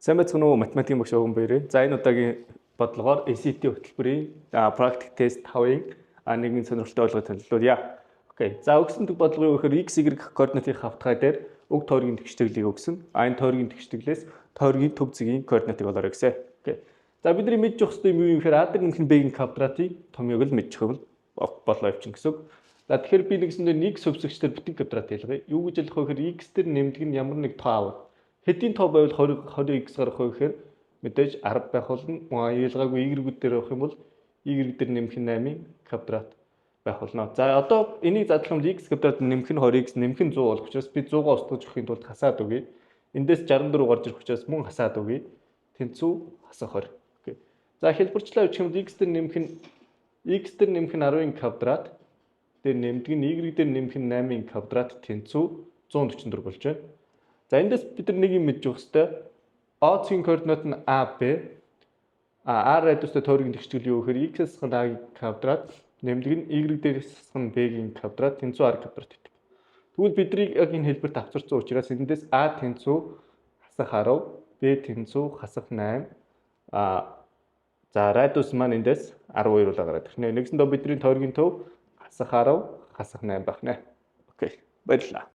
Сайн байцгаана уу математикийн багш өвгөн баярын. За энэ удаагийн бодлогоор ACT хөтөлбөрийн practice test 5-ын нэгэн сонирхолтой ойлголт танилцуулъя. Окей. За өгсөн бодлого юу гэхээр x, y координатын хавтгай дээр уг тойргийн тэгштэглийг өгсөн. Энэ тойргийн тэгштэглээс тойргийн төв зэгийн координатыг олоорой гэсэн. Окей. За бидний мэдж явах хэрэгтэй юм юу гэхээр А-д нэмэх нь B-ийн квадратыг томьёог л мэдчих юм болоо явчихна гэсэн үг. За тэгэхээр би нэгсэндээ нэг сүвсэгчдэр бүтэн квадрат хэлгэй. Юу гэж ялах вэ гэхээр x дээр нэмдэг нь ямар нэг тоо авах. Хэдийн тоо байвал 20x гарах вэ гэхээр мэдээж 10 байх болно. Ялгаагүй y-гүүд дээр авах юм бол y дээр нэмэх нь 8-ийн квадрат байх болно. За одоо энийг задлах юм x квадрат нэмэх нь 20x нэмэх нь 100 болох учраас би 100-аа устгаж өгөхийн тулд хасаад өгье. Эндээс 64 гарч ирэх учраас мөн хасаад өгье. Тэнцүү хасах 20. Окей. За хэлбэрчлээ авчих юм x дээр нэмэх нь 10-ийн квадрат дээр нэмдэг нь y дээр нэмэх нь 8-ийн квадрат тэнцүү 144 болж байна. За эндээс бид нар нэг юм мэдж явах хэрэгтэй. OC-ийн координат нь AB. R радиустай тойргийн тэгштгэл юу гэхээр x-ээс A-ийн квадрат нэмдэг нь y дээрээс нь B-ийн квадрат тэнцүү R квадрат гэдэг. Тэгвэл бидний яг энэ хэлбэрт авчирсан учраас эндээс A тэнцүү хасах 10, B тэнцүү хасах 8. За радиус маань эндээс 12 бол гараад ирнэ. Нэгсэндээ бидний тойргийн төв хасах 10, хасах 8 байна. Окей. Баярлалаа.